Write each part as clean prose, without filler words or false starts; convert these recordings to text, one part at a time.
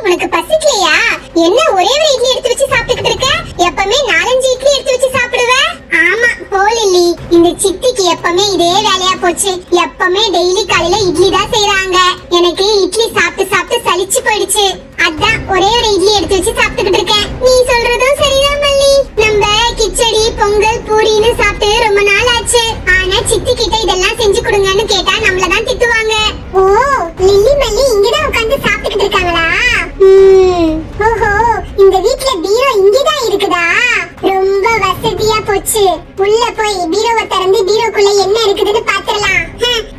உனக்கு பசிக்கலையா? என்ன ஒரே ஒரு இட்லி எடுத்து வச்சு சாப்பிட்டுக்கிட்டு இருக்க? எப்பவுமே 4-5 இட்லி எடுத்து வச்சு சாப்பிடுவ. ஆமா போ லில்லி, இந்த சித்திக்கு எப்பவுமே இதே வேலையா போச்சு. எப்பவுமே டெய்லி காலையில இட்லி தான் செய்றாங்க. எனக்கு இட்லி சாப்பிட்டு சாப்பிட்டு சலிச்சு போயிடுச்சு. அதான் ஒரே ஒரு இட்லி எடுத்து வச்சு சாப்பிட்டுக்கிட்டு இருக்கேன். நீ சொல்றதும் சரிதான் மல்லி. நம்ம கிச்சடி பொங்கல் பூரின்னு சாப்பிட்டு ரொம்ப நாள் ஆச்சு. ஆனா சித்தி கிட்ட இதெல்லாம் செஞ்சு கொடுங்கன்னு கேட்டா நம்மள தான் திட்டுவாங்க. ஓ, லில்லி மல்லி இங்கதான் உட்கார்ந்து சாப்பிட்டுக்கிட்டு இருக்காங்களா? ஓஹோ, இந்த வீட்ல பீரோ இங்கதான் இருக்குதா? ரொம்ப வசதியா போச்சு. உள்ள போய் பீரோவை திறந்து பீரோக்குள்ள என்ன இருக்குதுன்னு பாத்துறலாம்.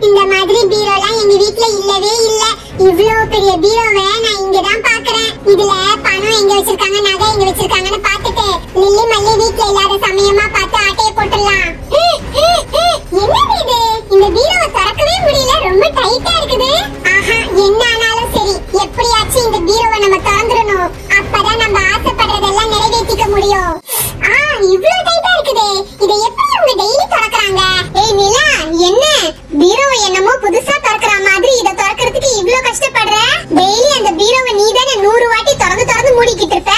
இந்த மாதிரி பீரோலாம் எங்க வீட்ல இல்லவே இல்ல. இவ்ளோ பெரிய பீரோவை நான் இங்கதான் பாக்குறேன். இதுல பணம் எங்க வச்சிருக்காங்க, நகை எங்க வச்சிருக்காங்கன்னு பாத்துட்டு லில்லி மல்லி வீட்ல இல்லாத சமயமா பார்த்து ஆட்டைய போட்டுடலாம். என்னது இது? இந்த பீரோவை திறக்கவே முடியல, ரொம்ப டைட்டா இருக்குது. ஆஹா, என்ன ஆனாலும் சரி, எப்படியாச்சும் இந்த பீரோவை நம்ம திறந்துடணும். அப்பதான் நம்ம ஆசைப்படுறதெல்லாம் நிறைவேற்றிக்க முடியும். இவ்ளோ டைட்டா இருக்குதே, இதை எப்படி அவங்க டெய்லி திறக்கறாங்க? ஏய் நிலா, என்ன பீரோவை என்னமோ புதுசா திறக்கற மாதிரி இத திறக்கிறதுக்கு இவ்ளோ கஷ்டப்படுற? டெய்லி அந்த பீரோவை நீ தானே 100 வாட்டி திறந்து திறந்து மூடிக்கிட்டு இருப்ப.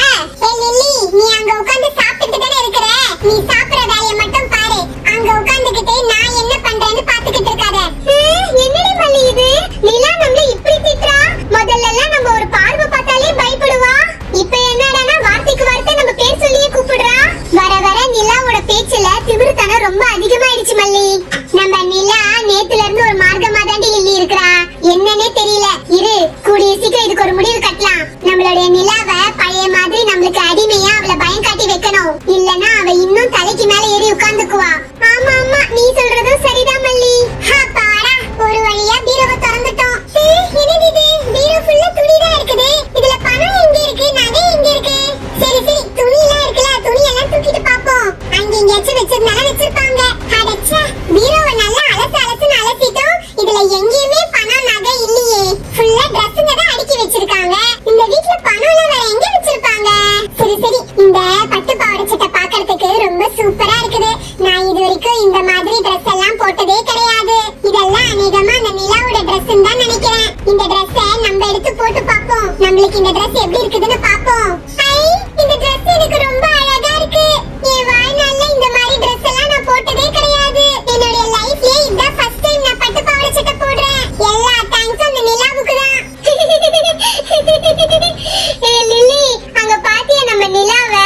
ஏய் லில்லி, நீ அங்க உட்கார்ந்து சாப்பிட்டுட்டு தானே இருக்கற. நீ சாப்பிடுற வேலைய மட்டும் பாரு. அங்க உட்கார்ந்துகிட்டு நான் என்ன பண்றேன்னு பாத்துக்கிட்டு இருக்காத. என்னடி மல்லி இது? நிலா நம்மள இப்படி திட்றா? முதல்ல எல்லாம் நம்ம ஒரு பார்வை பார்த்தாலே பயப்படுவா. இப்ப என்னடானா வார்த்தைக்கு வார்த்தை நம்ம பேர் சொல்லியே கூப்பிடுறா. வர வர நிலாவோட பேச்சுல திமிருத்தனம் ரொம்ப அதிகமாயிடுச்சு மல்லி. நம்ம நிலா நேத்துல இருந்து ஒரு மார்க்கமா தாண்டி லில்லி இருக்கறா. என்னன்னே தெரியல. இரு, கூடிய சீக்கிரம் இதுக்கு ஒரு முடிவு கட்டலாம். நம்மளுடைய நிலாவை பழைய மாதிரி நம்மளுக்கு அடிமையா அவளை பயம் காட்டி வைக்கணும். இல்லனா அவ இன்னும் தலைக்கு மேல ஏறி உட்கார்ந்துக்குவா. ஆமா ஆமா, நீ சொல்றதும் சரிதான் மல்லி. பாடா, ஒரு வழியா பீரோவை திறந்துட்டோம். என்னது இது? பீரோ ஃபுல்லா துணி தான் இருக்குது. இதுல பணம் எங்க இருக்கு, நகை எங்க இருக்கு? சரி சரி, துணி எல்லாம் இருக்குல, துணி எல்லாம் தூக்கிட்டு பாப்போம். அங்க எங்கேயாச்சும் வச்சிருந்தாலும் வச்சிருப்பாங்க. அடச்சே, பீரோவை நல்லா அலசுன்னு அலசிட்டோம். இதுல எங்கேயுமே பணம் நகை இல்லையே. ஃபுல்லா ட்ரெஸ்ஸுங்க தான் அடுக்கி வச்சிருக்காங்க. இந்த வீட்ல பணம் எல்லாம் வேற எங்க வச்சிருப்பாங்க? சரி சரி, இந்த பட்டு பாவாடை சட்டை பார்க்கிறதுக்கு ரொம்ப சூப்பரா இருக்குது. நான் இது வரைக்கும் இந்த மாதிரி ட்ரெஸ் எல்லாம் போட்டதே கிடையாது. இதெல்லாம் அநேகமா அந்த நிலாவோட ட்ரெஸ்ன்னு தான் நினைக்கிறேன். இந்த ட்ரெஸ்ஸை நம்ம எடுத்து போட்டு பாப்போம். நம்மளுக்கு இந்த ட்ரெஸ் எப்படி இருக்குதுன்னு பாப்போம். இந்த ட்ரெஸ் எனக்கு ரொம்ப அழகா இருக்கு. என் வாழ்நாள்ல இந்த மாதிரி ட்ரெஸ் எல்லாம் நான் போட்டதே கிடையாது. என்னோட லைஃப்லயே இதான் ஃபர்ஸ்ட் டைம் நான் பட்டு பாவாடை சட்டை போடுறேன். எல்லா தேங்க்ஸும் அந்த நிலாவுக்கு தான். லில்லி, அங்க பாத்தியா நம்ம நிலாவை?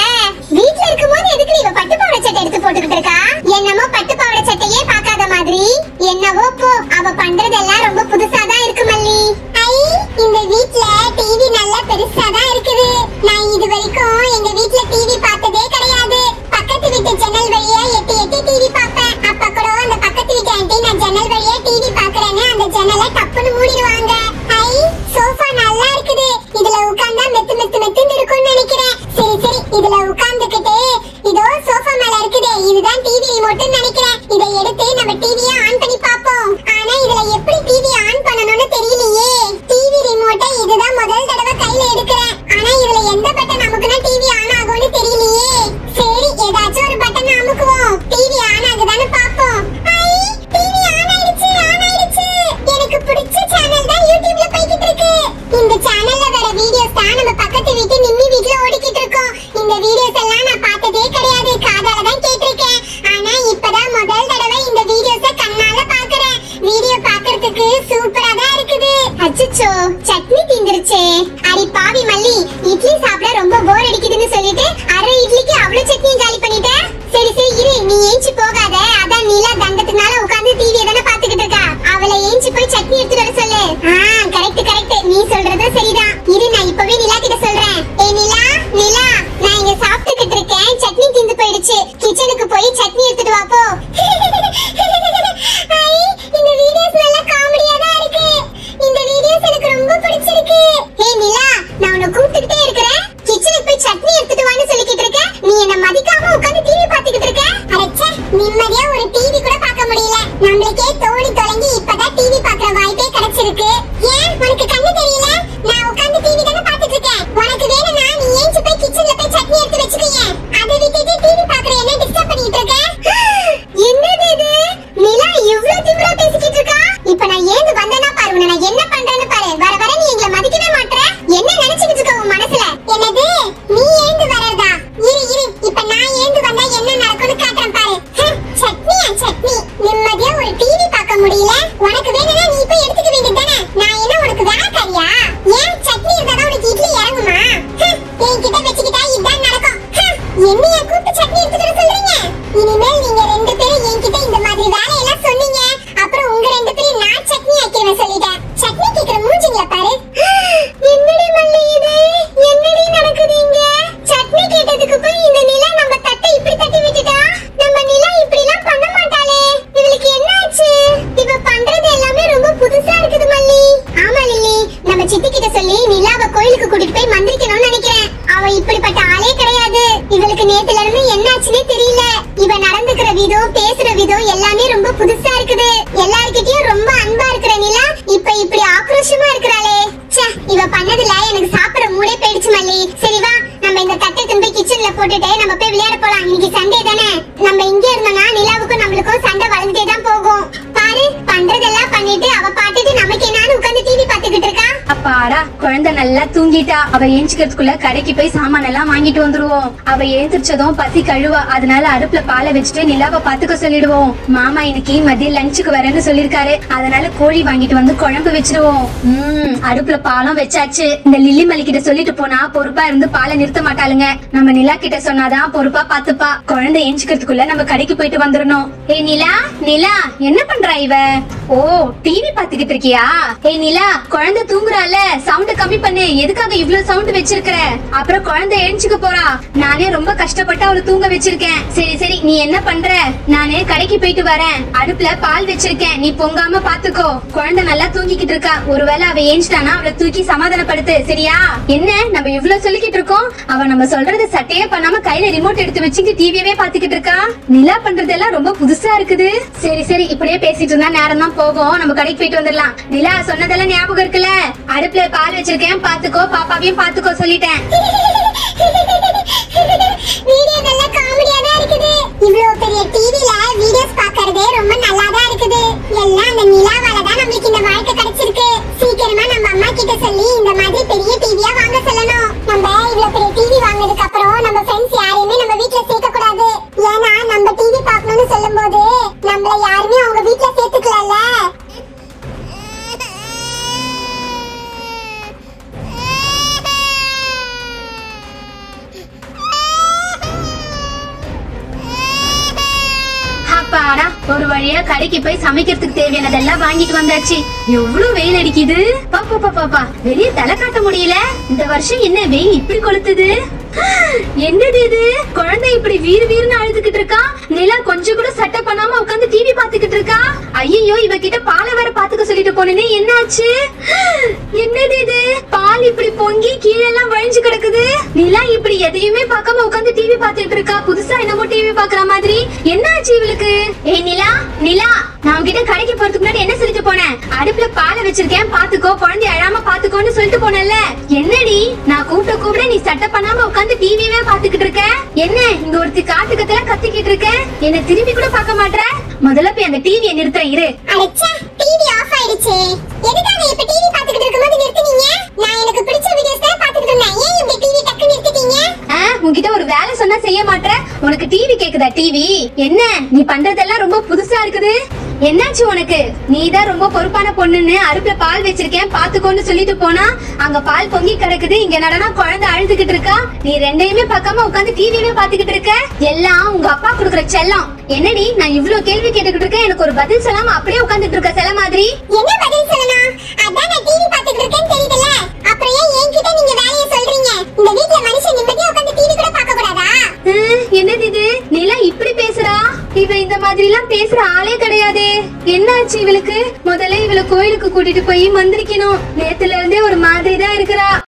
வீட்ல இருக்கும்போது எதுக்கு நீ பட்டு பாவாடை சட்டை எடுத்து போட்டுக்கிட்டு இருக்கா? என்னமோ பட்டு பாவாடை சட்டையே பார்க்காத மாதிரி. என்னவோ போ, அவ பண்றதெல்லாம் ரொம்ப புதுசா தான் இருக்கு மல்லி. இந்த வீட்ல டிவி நல்லா பெருசா தான் இருக்குது. நான் இது வரைக்கும் எங்க வீட்ல டிவி பார்த்ததே கிடையாது. பக்கத்து வீட்டு ஜன்னல் வழியா எட்டி எட்டி டிவி பார்ப்பேன். அப்ப கூட அந்த பக்கத்து வீட்டு ஆண்டி நான் ஜன்னல் வழியா டிவி பார்க்கறேன்னு அந்த ஜன்னலை டப்புன்னு மூடிடுவாங்க. சோஃபா நல்லா இருக்குது. இதுல உட்கார்ந்தா மெத்து மெத்து மெத்துன்னு இருக்கும்னு நினைக்கிறேன். சரி சரி, இதுல உட்கார்ந்துகிட்டு இதோ சோஃபா மேல இருக்குதே, இதுதான் டிவி ரிமோட்னு நினைக்கிறேன். இதை எடுத்து நம்ம டிவியை ஆன் பண்ணி பாப்போம். ஆனா இதுல எப்படி முடியல. உனக்கு வேணும்னா நீ போய் எடுத்துக்க வேண்டியதானே. நான் என்ன உனக்கு வேலைக்காரியா? ஏன் சட்னி இருந்தாதான் உனக்கு இட்லி இறங்குமா? என்கிட்ட வச்சுக்கிட்டா இதான் நடக்கும். என்னைய கூப்பிட்டு சட்னி எடுத்துக்கிற சொல்றீங்க? இனிமேல் நீங்க 2 பேரும் என்கிட்ட இந்த மாதிரி வேலையெல்லாம் சொன்னீங்க, அப்புறம் உங்க 2 பேரும் நான் சட்னி ஆக்கிடுவேன் சொல்லிட்டேன். சட்னி கேக்குற மூஞ்சிங்கள பாரு. என்னடி மல்லி இது? என்னடி நடக்குது இங்க? சட்னி கேட்டதுக்கு போய் இந்த நிலா நம்ம தட்டை இப்படி தட்டி விட்டுட்டா. நம்ம நிலா இப்படி எல்லாம் பண்ண மாட்டாளே. இவளுக்கு என்ன ஆச்சு? இவ பண்றது எல்லாமே ரொம்ப புதுசா இருக்குது மல்லி. ஆமா லில்லி, நம்ம சித்தி கிட்ட சொல்லி நிலாவை கோயிலுக்கு கூட்டிட்டு போய் மந்திரிக்கணும்னு நினைக்கிறேன். அவ இப்படிப்பட்ட ஆளே கிடையாது. இவளுக்கு நேத்துல இருந்து என்ன ஆச்சுன்னே தெரியல. இவ நடந்துக்கிற விதம், பேசுற விதம் எல்லாமே ரொம்ப புதுசா இருக்குது. எல்லார்கிட்டயும் ரொம்ப அன்பா இருக்கிற நிலா இப்ப இப்படி ஆக்ரோஷமா இருக்கிறாளே. ச்சே, இவ பண்ணதுல எனக்கு சாப்பிட மூடே போயிடுச்சு மல்லி. சரி வா, நம்ம இந்த தட்டை திரும்பி கிச்சன்ல போட்டுட்டு நம்ம போய் விளையாட போலாம். இன்னைக்கு சண்டே தானே. நம்ம இங்க இருந்தோம்னா நிலாவுக்கும் நம்மளுக்கும் சண்டை வளர்ந்துட்டே தான் போகும். பாரு, பண்றதெல்லாம் பண்ணிட்டு அவ பாட்டுட்டு நமக்கு என்னன்னு உட்கார்ந்து டிவி பாத்துக்கிட்டு இருக்கா. அப்பாடா, குழந்தை நல்லா தூங்கிட்டா. அவ ஏஞ்சிக்கிறதுக்குள்ள கடைக்கு போய் சாமான் எல்லாம் வாங்கிட்டு வந்துருவோம். அவ ஏந்திரிச்சதும் பசி கழுவா, அதனால அடுப்புல பாலை வச்சுட்டு நிலாவை பாத்துக்க சொல்லிடுவோம். மாமா இன்னைக்கு மதியம் லஞ்சுக்கு வரேன்னு சொல்லிருக்காரு, அதனால கோழி வாங்கிட்டு வந்து குழம்பு வச்சிருவோம். அடுப்புல பாலம் வச்சாச்சு. இந்த லில்லி மல்லி கிட்ட சொல்லிட்டு போனா பொறுப்பா இருந்து பாலை நிறுத்த மாட்டாளுங்க. நம்ம நிலா கிட்ட சொன்னாதான் பொறுப்பா பாத்துப்பா. குழந்தை ஏஞ்சிக்கிறதுக்குள்ள நம்ம கடைக்கு போயிட்டு வந்துடணும். ஏய் நிலா, நிலா என்ன பண்றா இவ? ஓ, டிவி பாத்துக்கிட்டு இருக்கியா? ஏய் நிலா, குழந்தை தூங்குறால, சவுண்ட் கம்மி பண்ணு. எதுக்காக இவ்ளோ சவுண்ட் வச்சிருக்கிற? அப்புறம் குழந்தை எழுந்துக்க போறா. நானே ரொம்ப கஷ்டப்பட்டு அவளை தூங்க வச்சிருக்கேன். சரி சரி, நீ என்ன பண்ற? நானே கடைக்கு போயிட்டு வரேன். அடுப்புல பால் வச்சிருக்கேன், நீ பொங்காம பாத்துக்கோ. குழந்தை நல்லா தூங்கிக்கிட்டு இருக்கா. ஒருவேளை அவ ஏஞ்சிட்டானா அவளை தூக்கி சமாதானப்படுத்து, சரியா? என்ன நம்ம இவ்ளோ சொல்லிக்கிட்டு இருக்கோம், அவ நம்ம சொல்றது சட்டையே பண்ணாம கையில ரிமோட் எடுத்து வச்சுட்டு டிவியவே பாத்துக்கிட்டு இருக்கா. நிலா பண்றதெல்லாம் ரொம்ப புதுசா இருக்குது. சரி சரி, இப்படியே பேசிட்டு இருந்தா நேரம் தான் போகும். நம்ம கடைக்கு போயிட்டு வந்துடலாம். நிலா சொன்னதெல்லாம் ஞாபகம் இருக்குல்ல? அடுப்புல பால் வச்சிருக்கேன், பாத்துக்கோ. பாப்பாவையும் பாத்துக்கோ சொல்லிட்டேன். வீடியோ நல்ல காமெடியா தான் இருக்குது. இவ்ளோ பெரிய டிவில வீடியோஸ் பார்க்கறதே ரொம்ப நல்லா தான் இருக்குது. எல்லாம் அந்த நிலாவால தான் நமக்கு இந்த வாழ்க்கை கிடைச்சிருக்கு. சீக்கிரமா நம்ம அம்மா கிட்ட சொல்லி இந்த மாதிரி பெரிய டிவியா வாங்க சொல்லணும். நம்ம இவ்ளோ பெரிய டிவி வாங்குனதுக்கு அப்புறம் நம்ம ஃப்ரெண்ட்ஸ் யாரையுமே நம்ம வீட்ல சேர்க்க கூடாது. ஏன்னா நம்ம டிவி பார்க்கணும்னு சொல்லும்போது நம்மள யாருமே அவங்க வீட்ல சேர்த்துக்கலல்ல. அப்பாடா, ஒரு வழியா கடைக்கு போய் சமைக்கிறதுக்கு தேவையானதெல்லாம் வாங்கிட்டு வந்தாச்சு. எவ்வளவு வெயில் அடிக்குது பாப்பா பாப்பா. வெளியே தலை காட்ட முடியல. இந்த வருஷம் என்ன வெயில் இப்படி கொளுத்துது? என்னது இது? குழந்தை இப்படி வீர் வீர்னு அழுதுகிட்டு இருக்கா. நிலா கொஞ்சம் கூட சட்டை பண்ணாம உட்கார்ந்து டிவி பாத்துக்கிட்டு இருக்கா. ஐயோ, இவகிட்ட பாலை வேற பாத்துக்க சொல்லிட்டு போனேனே, என்னாச்சு? என்னது இது? பால் இப்படி பொங்கி கீழே எல்லாம் வழிஞ்சு கிடக்குது. நிலா இப்படி எதையுமே பார்க்காம உட்கார்ந்து டிவி பாத்துக்கிட்டு இருக்கா. புதுசா என்னமோ டிவி பாக்குற மாதிரி. என்னாச்சு இவளுக்கு? ஏய் நிலா, நிலா, நான் உன்கிட்ட கடைக்கு போறதுக்கு முன்னாடி என்ன சொல்லிட்டு போனேன்? அடுப்புல பாலை வச்சிருக்கேன், பாத்துக்கோ. குழந்தை அழாம பாத்துக்கோன்னு சொல்லிட்டு போனேன்ல. என்னடி நான் கூப்பிட நீ சட்டை பண்ணாம உட்கார்ந்து டிவியே பாத்துக்கிட்டு இருக்க? என்ன இங்க ஒருத்தி காட்டுக்கத்துல கத்திக்கிட்டு இருக்க? என்ன திரும்பி கூட பார்க்க மாட்டற? முதல்ல போய் அந்த டிவியை நிறுத்த இரு. அடச்சே, டிவி ஆஃப் ஆயிடுச்சு. எதுக்காக இப்ப டிவி பாத்துக்கிட்டு இருக்கும்போது நிறுத்துனீங்க? நான் எனக்கு பிடிச்ச வீடியோஸ் தான் பாத்துக்கிட்டு இருந்தேன். ஏன் இப்படி டிவி டக்கு நிறுத்திட்டீங்க? உன்கிட்ட ஒரு வேலை சொன்னா செய்ய மாட்டற? உனக்கு டிவி கேக்குதா? டிவி என்ன நீ பண்றதெல்லாம் ரொம்ப புதுசா இருக்குது. என்னாச்சு உனக்கு? நீதான் ரொம்ப பொறுப்பான பொண்ணுன்னு அடுப்புல பால் வச்சிருக்கேன், பாத்துக்கோன்னு சொல்லிட்டு போனா அங்க பால் பொங்கி கிடக்குது. இங்க நடனா குழந்தை அழுதுகிட்டு இருக்கா. நீ ரெண்டையுமே பார்க்காம உட்கார்ந்து டிவியே பாத்துக்கிட்டு இருக்க. எல்லாம் உங்க அப்பா குடுக்குற செல்லம். என்னடி நான் இவ்ளோ கேள்வி கேட்டுக்கிட்டு இருக்கேன், எனக்கு ஒரு பதில் சொல்லாம அப்படியே உட்கார்ந்துட்டு இருக்க செல்ல மாதிரி. என்ன பதில் சொல்லணும்? அதான் நான் டிவி பாத்துக்கிட்டு இருக்கேன்னு தெரியுதுல, அப்புறம் ஏன் என்கிட்ட நீங்க வேலைய சொல்றீங்க? இந்த வீட்ல மனுஷன் நிம்மதியா உட்கார்ந்து டிவி கூட பார்க்க கூடாதா? என்னது இது? நிலா இப்படி பேசுறா. இவ இந்த மாதிரி எல்லாம் பேசுற ஆளே கிடையாது. என்னாச்சு இவளுக்கு? முதல்ல இவளை கோயிலுக்கு கூட்டிட்டு போய் மந்திரிக்கணும். நேத்துல இருந்தே ஒரு மாதிரி தான் இருக்கிறா.